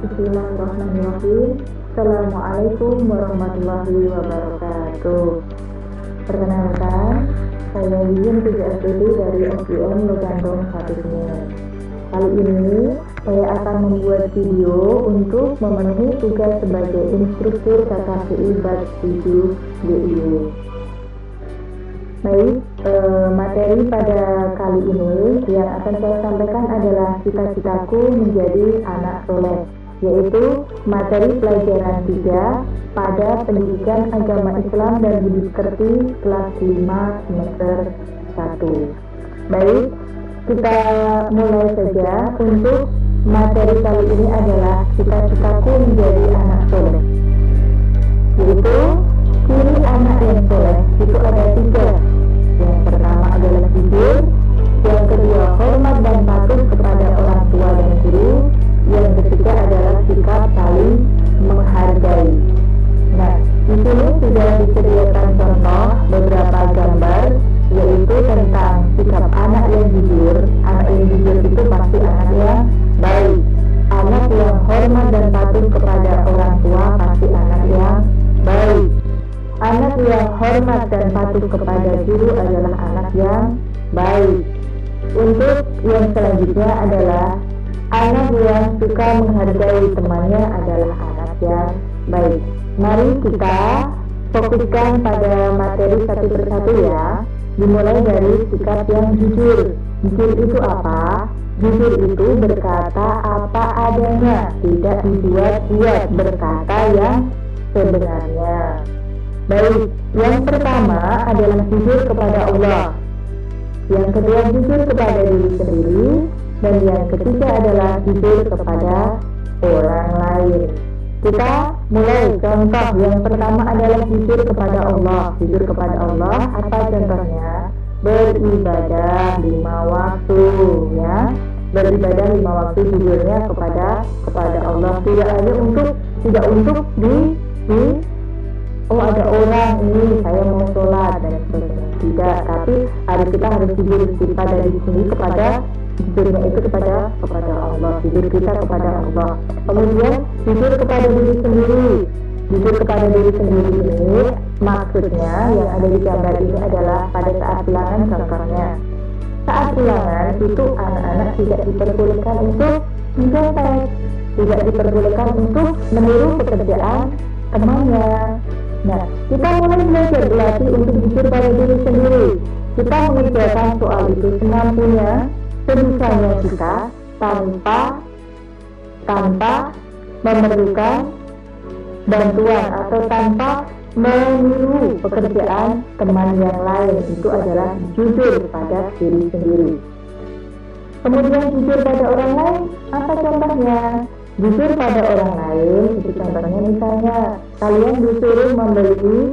Bismillahirrahmanirrahim. Assalamualaikum warahmatullahi wabarakatuh. Perkenalkan, saya Yuyun 7 dari SDN Lugandong 1 Kali ini saya akan membuat video untuk memenuhi tugas sebagai instruktur KKPI Batch 7 DIY. Baik, materi pada kali ini yang akan saya sampaikan adalah cita-citaku menjadi anak soleh, yaitu materi pelajaran 3 pada pendidikan agama Islam dan budi pekerti kelas 5 semester 1. Baik, kita mulai saja. Untuk materi kali ini adalah cita-citaku menjadi anak soleh, yaitu ciri anak yang soleh itu ada 3. Yang pertama adalah jujur, yang kedua hormat dan patuh kepada orang tua dan guru, yang ketiga adalah sikap saling menghargai. Nah, di sini sudah disediakan contoh beberapa gambar, yaitu tentang sikap anak yang jujur. Anak yang jujur itu pasti anak yang baik. Anak yang hormat dan patuh kepada orang tua pasti anak yang baik. Anak yang hormat dan patuh kepada guru adalah anak yang baik. Untuk yang selanjutnya adalah anak yang suka menghargai temannya adalah anak yang baik. Mari kita fokuskan pada materi satu persatu ya. Dimulai dari sikap yang jujur. Jujur itu apa? Jujur itu berkata apa adanya, tidak dibuat-buat, berkata yang sebenarnya. Baik, yang pertama adalah jujur kepada Allah, yang kedua jujur kepada diri sendiri, dan yang ketiga adalah jujur kepada orang lain. Kita mulai contoh. Yang pertama adalah jujur kepada Allah. Jujur kepada Allah, apa contohnya? Beribadah 5 waktu ya. Beribadah 5 waktu jujurnya kepada Allah, tidak untuk oh ada orang ini saya mau sholat dan sebagainya, tidak, tapi kita harus jujur pada diri sendiri, kepada jujurnya itu kepada Allah, jujur kita kepada Allah. Kemudian jujur kepada diri sendiri. Jujur kepada diri sendiri ini maksudnya yang ada di gambar ini adalah pada saat bilangan. Contohnya saat bilangan itu anak-anak tidak diperbolehkan untuk mencontek, tidak diperbolehkan untuk meniru pekerjaan temannya. Nah, kita mulai belajar berlatih untuk jujur pada diri sendiri. Kita mengerjakan soal itu semampunya, sebisanya kita, tanpa memerlukan bantuan atau tanpa meniru pekerjaan teman yang lain. Itu adalah jujur pada diri sendiri. Kemudian jujur pada orang lain, apa contohnya? Jujur pada orang lain itu contohnya misalnya kalian disuruh membeli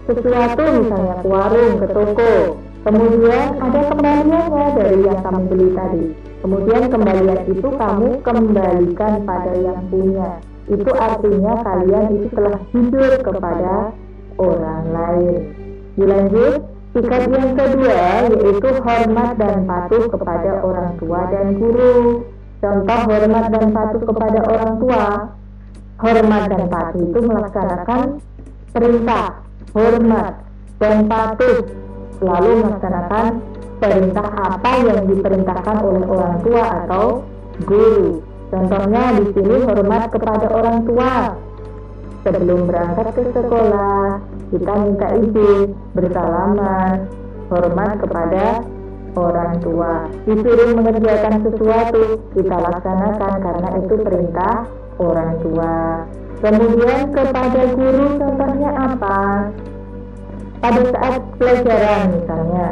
sesuatu, misalnya ke warung, ke toko, kemudian ada kembaliannya dari yang kamu beli tadi, kemudian kembalian itu kamu kembalikan pada yang punya. Itu artinya kalian itu telah jujur kepada orang lain. Dilanjut, sikap yang kedua yaitu hormat dan patuh kepada orang tua dan guru. Contoh hormat dan patuh kepada orang tua. Hormat dan patuh itu melaksanakan perintah. Hormat dan patuh selalu melaksanakan perintah apa yang diperintahkan oleh orang tua atau guru. Contohnya di sini hormat kepada orang tua. Sebelum berangkat ke sekolah, kita minta izin, bersalaman, hormat kepada orang tua. Disuruh mengerjakan sesuatu, kita laksanakan karena itu perintah orang tua. Kemudian kepada guru contohnya apa? Pada saat pelajaran misalnya,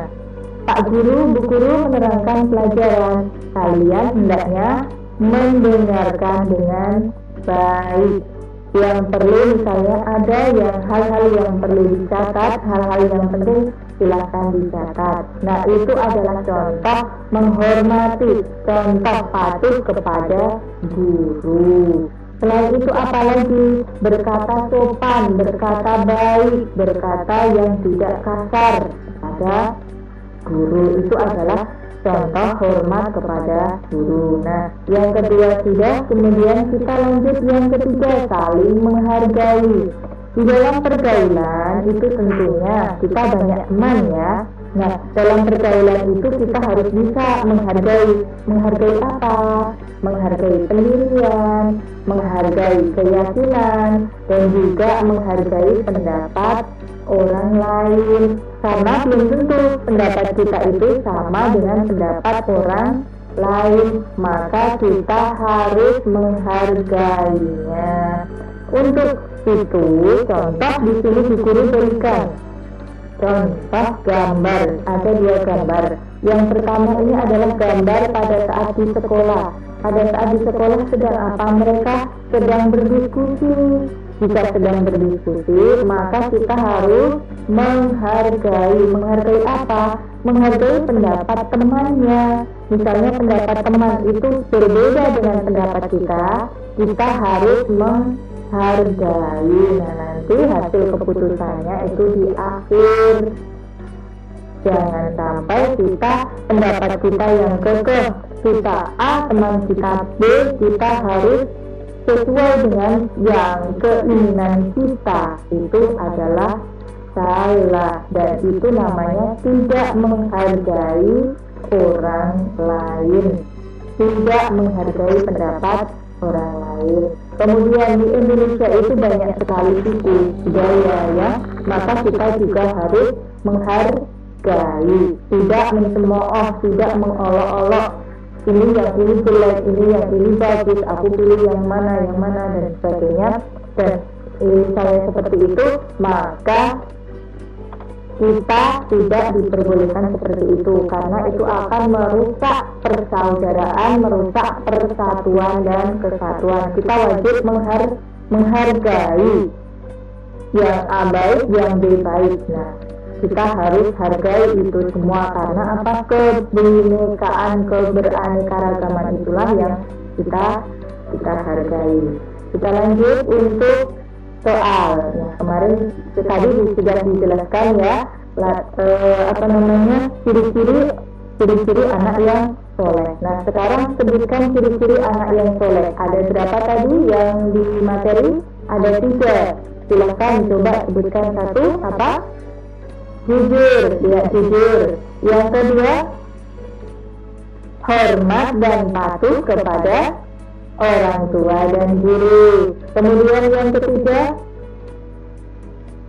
Pak Guru, Bu Guru menerangkan pelajaran, kalian hendaknya mendengarkan dengan baik. Yang perlu misalnya ada hal-hal yang perlu dicatat, hal-hal yang penting silahkan dicatat. Nah, itu adalah contoh menghormati, contoh patuh kepada guru. Selain itu apalagi? Berkata sopan, berkata baik, berkata yang tidak kasar kepada guru. Itu adalah contoh hormat kepada guru. Nah, yang kedua sudah, kemudian kita lanjut yang ketiga, saling menghargai. Di dalam pergaulan itu tentunya kita banyak teman ya. Nah, dalam pergaulan itu kita harus bisa menghargai apa? Menghargai pendirian, menghargai keyakinan, dan juga menghargai pendapat orang lain. Karena belum tentu pendapat kita itu sama dengan pendapat orang lain, maka kita harus menghargainya. Untuk itu, contoh di sini di guru berikan contoh gambar. Ada 2 gambar. Yang pertama ini adalah gambar pada saat di sekolah. Pada saat di sekolah sedang apa? Mereka sedang berdiskusi. Jika sedang berdiskusi, maka kita harus menghargai. Menghargai apa? Menghargai pendapat temannya. Misalnya pendapat teman itu berbeda dengan pendapat kita harus menghargai. Nah, nanti hasil keputusannya itu di akhir. Jangan sampai pendapat kita yang kekeh, kita A, teman kita B, kita harus sesuai dengan yang keinginan kita. Itu adalah salah, dan itu namanya tidak menghargai orang lain, tidak menghargai pendapat orang lain. Kemudian di Indonesia itu banyak sekali suku budaya ya, maka kita juga harus menghargai, tidak mencemooh, tidak mengolok-olok. Ini yang ini jelek, ini yang ini bagus, aku pilih yang mana dan sebagainya. Dan misalnya seperti itu, maka kita tidak diperbolehkan seperti itu, karena itu akan merusak persaudaraan, merusak persatuan dan kesatuan. Kita wajib menghargai yang A baik, yang B baik. Nah, kita harus hargai itu semua, karena apa? Kebinekaan, keberaneka-ragaman itulah yang kita hargai. Kita lanjut untuk soal. Nah, kemarin tadi sudah dijelaskan ya, ciri-ciri anak yang soleh. Nah, sekarang sebutkan ciri-ciri anak yang soleh. Ada berapa tadi yang di materi? Ada 3. Silakan coba sebutkan satu. Apa? Jujur, ya jujur. Yang kedua, hormat dan patuh kepada orang tua dan guru. Kemudian yang ketiga,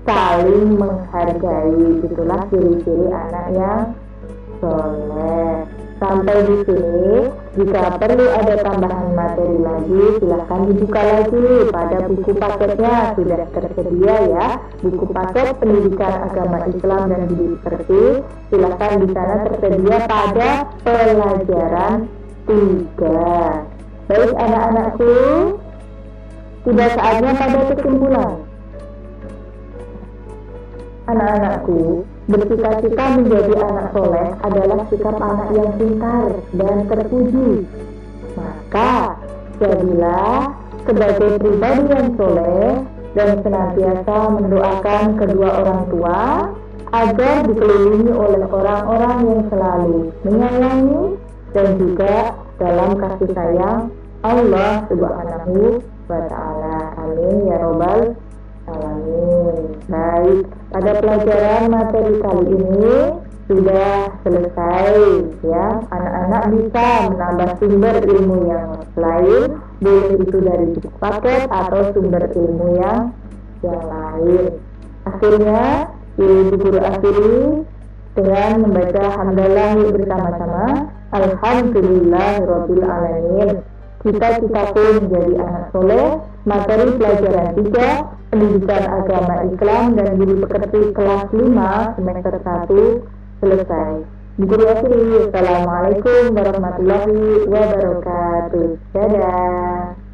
saling menghargai. Itulah ciri-ciri anak yang soleh. Sampai di sini, jika perlu ada tambahan materi lagi, silahkan dibuka lagi pada buku paketnya, sudah tersedia ya. Buku paket pendidikan agama Islam dan budi pekerti, silahkan di sana tersedia pada pelajaran 3. Baik anak-anakku, sudah saatnya pada kesimpulan. Anak-anakku, bercita-cita menjadi anak soleh adalah sikap anak yang pintar dan terpuji. Maka, jadilah sebagai pribadi yang soleh dan senantiasa mendoakan kedua orang tua agar dikelilingi oleh orang-orang yang selalu menyayangi dan juga dalam kasih sayang Allah Subhanahu wa Ta'ala. Amin ya robbal alamin. Baik, pada pelajaran materi kali ini sudah selesai ya. Anak-anak bisa menambah sumber ilmu yang lain, boleh itu dari buku paket atau sumber ilmu yang lain. Akhirnya Ibu Guru akhiri dengan membaca hamdalah bersama-sama. Alhamdulillahirabbil alamin. Cita-citaku menjadi anak soleh. Materi pelajaran 3 Pendidikan Agama Islam dan Budi Pekerti kelas 5 semester 1 selesai. Bu Guru akhiri. Assalamualaikum warahmatullahi wabarakatuh. Dadah.